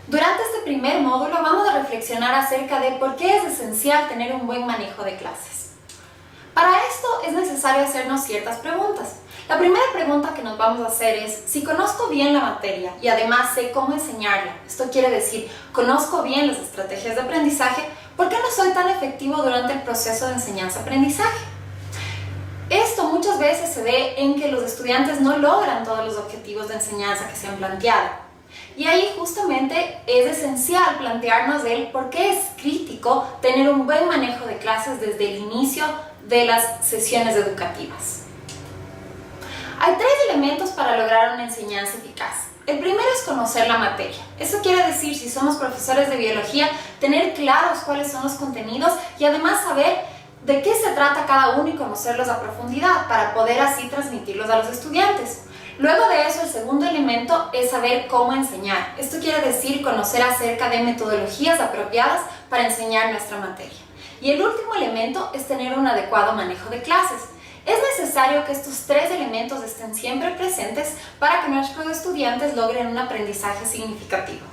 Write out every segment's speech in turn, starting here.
Durante este primer módulo vamos a reflexionar acerca de por qué es esencial tener un buen manejo de clases. Para esto es necesario hacernos ciertas preguntas. La primera pregunta que nos vamos a hacer es, si conozco bien la materia y además sé cómo enseñarla, esto quiere decir, conozco bien las estrategias de aprendizaje, ¿por qué no soy tan efectivo durante el proceso de enseñanza-aprendizaje? Esto muchas veces se ve en que los estudiantes no logran todos los objetivos de enseñanza que se han planteado. Y ahí justamente es esencial plantearnos el por qué es crítico tener un buen manejo de clases desde el inicio de las sesiones educativas. Hay tres elementos para lograr una enseñanza eficaz. El primero es conocer la materia. Eso quiere decir, si somos profesores de biología, tener claros cuáles son los contenidos y además saber de qué se trata cada uno y conocerlos a profundidad para poder así transmitirlos a los estudiantes. Luego de eso, el segundo elemento es saber cómo enseñar. Esto quiere decir conocer acerca de metodologías apropiadas para enseñar nuestra materia. Y el último elemento es tener un adecuado manejo de clases. Es necesario que estos tres elementos estén siempre presentes para que nuestros estudiantes logren un aprendizaje significativo.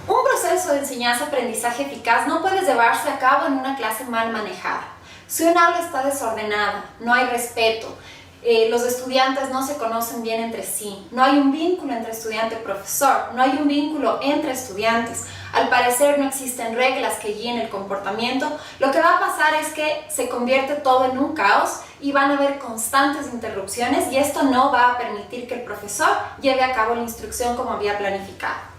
Un proceso de enseñanza-aprendizaje eficaz no puede llevarse a cabo en una clase mal manejada. Si un aula está desordenada, no hay respeto, los estudiantes no se conocen bien entre sí, no hay un vínculo entre estudiante y profesor, no hay un vínculo entre estudiantes, al parecer no existen reglas que guíen el comportamiento, lo que va a pasar es que se convierte todo en un caos y van a haber constantes interrupciones y esto no va a permitir que el profesor lleve a cabo la instrucción como había planificado.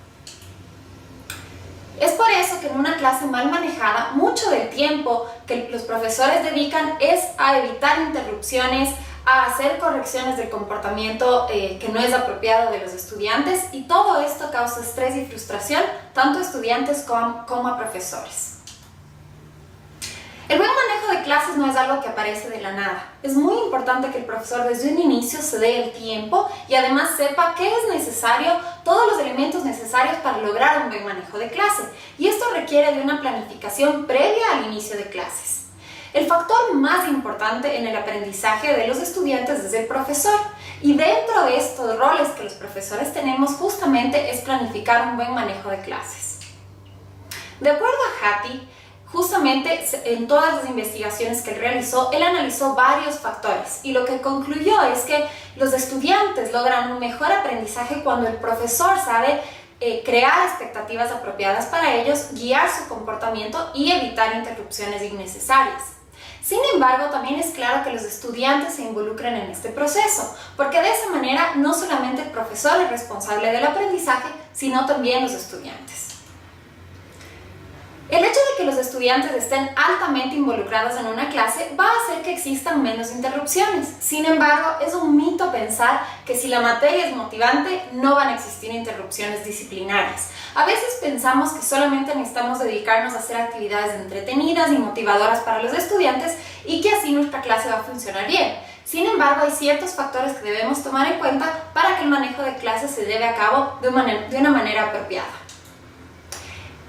Es por eso que en una clase mal manejada, mucho del tiempo que los profesores dedican es a evitar interrupciones, a hacer correcciones del comportamiento que no es apropiado de los estudiantes y todo esto causa estrés y frustración tanto a estudiantes como a profesores. El buen manejo de clases no es algo que aparece de la nada. Es muy importante que el profesor desde un inicio se dé el tiempo y además sepa qué es necesario, todos los elementos necesarios para lograr un buen manejo de clase. Y esto requiere de una planificación previa al inicio de clases. El factor más importante en el aprendizaje de los estudiantes es el profesor. Y dentro de estos roles que los profesores tenemos justamente es planificar un buen manejo de clases. De acuerdo a Hattie, justamente en todas las investigaciones que él realizó, él analizó varios factores y lo que concluyó es que los estudiantes logran un mejor aprendizaje cuando el profesor sabe crear expectativas apropiadas para ellos, guiar su comportamiento y evitar interrupciones innecesarias. Sin embargo, también es claro que los estudiantes se involucran en este proceso, porque de esa manera no solamente el profesor es responsable del aprendizaje, sino también los estudiantes. El hecho de que los estudiantes estén altamente involucrados en una clase va a hacer que existan menos interrupciones. Sin embargo, es un mito pensar que si la materia es motivante, no van a existir interrupciones disciplinarias. A veces pensamos que solamente necesitamos dedicarnos a hacer actividades entretenidas y motivadoras para los estudiantes y que así nuestra clase va a funcionar bien. Sin embargo, hay ciertos factores que debemos tomar en cuenta para que el manejo de clases se lleve a cabo de una manera apropiada.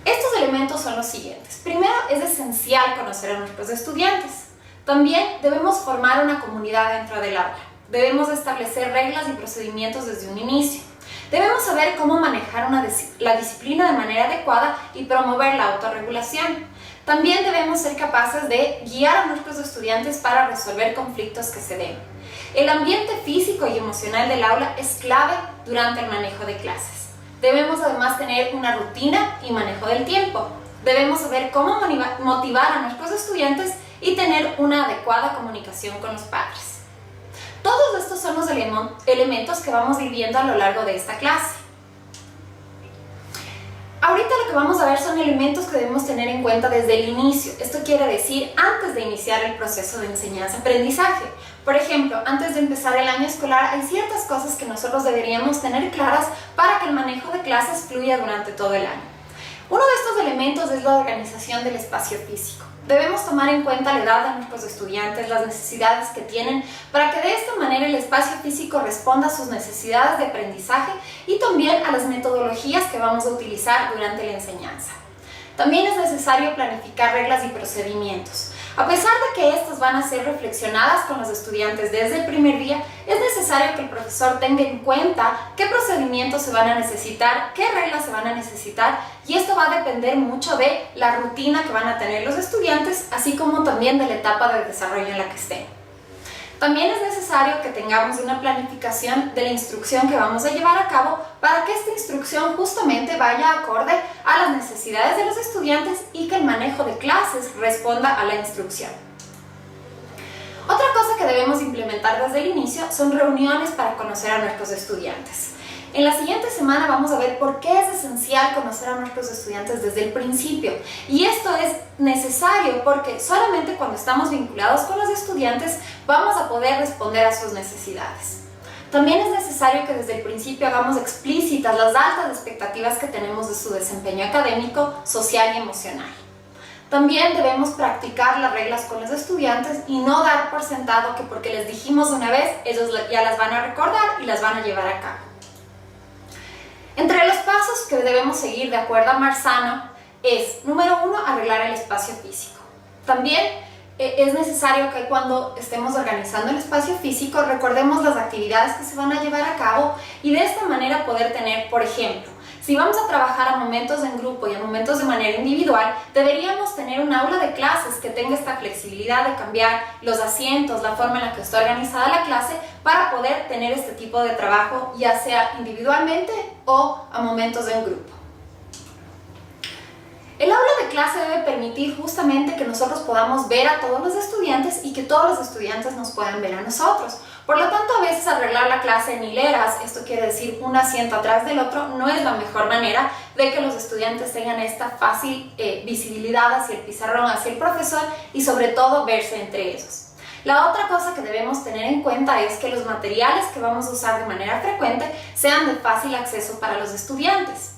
Estos elementos son los siguientes. Primero, es esencial conocer a nuestros estudiantes. También debemos formar una comunidad dentro del aula. Debemos establecer reglas y procedimientos desde un inicio. Debemos saber cómo manejar la disciplina de manera adecuada y promover la autorregulación. También debemos ser capaces de guiar a nuestros estudiantes para resolver conflictos que se den. El ambiente físico y emocional del aula es clave durante el manejo de clases. Debemos además tener una rutina y manejo del tiempo. Debemos saber cómo motivar a nuestros estudiantes y tener una adecuada comunicación con los padres. Todos estos son los elementos que vamos a ir viendo a lo largo de esta clase. Ahorita lo que vamos a ver son elementos que debemos tener en cuenta desde el inicio. Esto quiere decir antes de iniciar el proceso de enseñanza-aprendizaje. Por ejemplo, antes de empezar el año escolar hay ciertas cosas que nosotros deberíamos tener claras para que el manejo de clases fluya durante todo el año. Uno de estos elementos es la organización del espacio físico. Debemos tomar en cuenta la edad de nuestros estudiantes, las necesidades que tienen, para que de esta manera el espacio físico responda a sus necesidades de aprendizaje y también a las metodologías que vamos a utilizar durante la enseñanza. También es necesario planificar reglas y procedimientos. A pesar de que estas van a ser reflexionadas con los estudiantes desde el primer día, es necesario que el profesor tenga en cuenta qué procedimientos se van a necesitar, qué reglas se van a necesitar, y esto va a depender mucho de la rutina que van a tener los estudiantes, así como también de la etapa de desarrollo en la que estén. También es necesario que tengamos una planificación de la instrucción que vamos a llevar a cabo para que esta instrucción justamente vaya acorde a las necesidades de los estudiantes y que el manejo de clases responda a la instrucción. Otra cosa que debemos implementar desde el inicio son reuniones para conocer a nuestros estudiantes. En la siguiente semana vamos a ver por qué es esencial conocer a nuestros estudiantes desde el principio. Y esto es necesario porque solamente cuando estamos vinculados con los estudiantes vamos a poder responder a sus necesidades. También es necesario que desde el principio hagamos explícitas las altas expectativas que tenemos de su desempeño académico, social y emocional. También debemos practicar las reglas con los estudiantes y no dar por sentado que porque les dijimos una vez, ellos ya las van a recordar y las van a llevar a cabo. Entre los pasos que debemos seguir de acuerdo a Marzano es, número 1, arreglar el espacio físico. También es necesario que cuando estemos organizando el espacio físico recordemos las actividades que se van a llevar a cabo y de esta manera poder tener, por ejemplo, si vamos a trabajar a momentos en grupo y a momentos de manera individual, deberíamos tener un aula de clases que tenga esta flexibilidad de cambiar los asientos, la forma en la que está organizada la clase, para poder tener este tipo de trabajo, ya sea individualmente o a momentos en grupo. El aula de clase debe permitir justamente que nosotros podamos ver a todos los estudiantes y que todos los estudiantes nos puedan ver a nosotros. Por lo tanto, a veces arreglar la clase en hileras, esto quiere decir un asiento atrás del otro, no es la mejor manera de que los estudiantes tengan esta fácil visibilidad hacia el pizarrón, hacia el profesor y sobre todo verse entre ellos. La otra cosa que debemos tener en cuenta es que los materiales que vamos a usar de manera frecuente sean de fácil acceso para los estudiantes.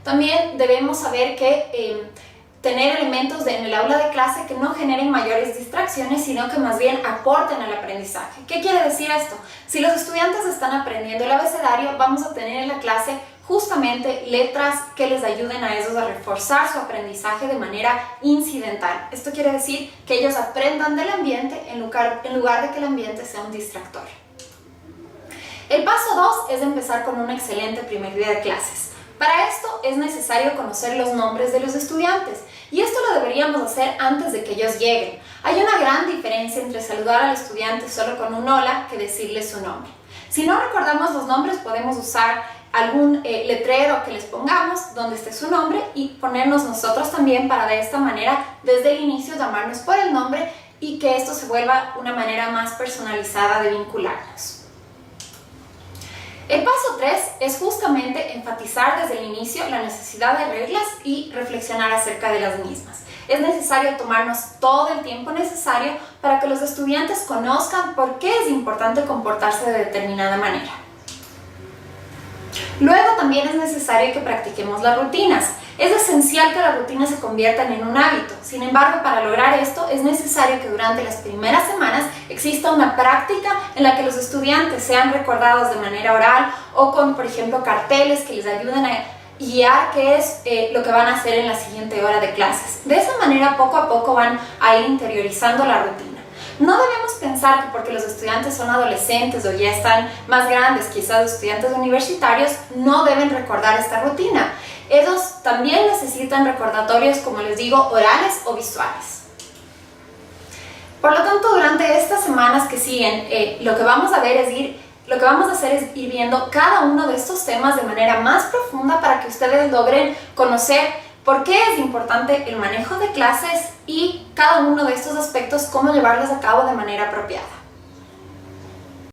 También debemos saber que tener elementos en el aula de clase que no generen mayores distracciones, sino que más bien aporten al aprendizaje. ¿Qué quiere decir esto? Si los estudiantes están aprendiendo el abecedario, vamos a tener en la clase justamente letras que les ayuden a ellos a reforzar su aprendizaje de manera incidental. Esto quiere decir que ellos aprendan del ambiente en lugar de que el ambiente sea un distractor. El paso 2 es empezar con un excelente primer día de clases. Para esto es necesario conocer los nombres de los estudiantes y esto lo deberíamos hacer antes de que ellos lleguen. Hay una gran diferencia entre saludar al estudiante solo con un hola que decirle su nombre. Si no recordamos los nombres, podemos usar algún letrero que les pongamos donde esté su nombre y ponernos nosotros también para de esta manera desde el inicio llamarnos por el nombre y que esto se vuelva una manera más personalizada de vincularnos. El paso 3 es justamente enfatizar desde el inicio la necesidad de reglas y reflexionar acerca de las mismas. Es necesario tomarnos todo el tiempo necesario para que los estudiantes conozcan por qué es importante comportarse de determinada manera. Luego también es necesario que practiquemos las rutinas. Es esencial que las rutinas se conviertan en un hábito. Sin embargo, para lograr esto es necesario que durante las primeras semanas exista una práctica en la que los estudiantes sean recordados de manera oral o con, por ejemplo, carteles que les ayuden a guiar qué es lo que van a hacer en la siguiente hora de clases. De esa manera, poco a poco van a ir interiorizando la rutina. No debemos pensar que porque los estudiantes son adolescentes o ya están más grandes, quizás estudiantes universitarios, no deben recordar esta rutina. Ellos también necesitan recordatorios, como les digo, orales o visuales. Por lo tanto, durante estas semanas que siguen, lo que vamos a hacer es ir viendo cada uno de estos temas de manera más profunda para que ustedes logren conocer por qué es importante el manejo de clases y cada uno de estos aspectos, cómo llevarlos a cabo de manera apropiada.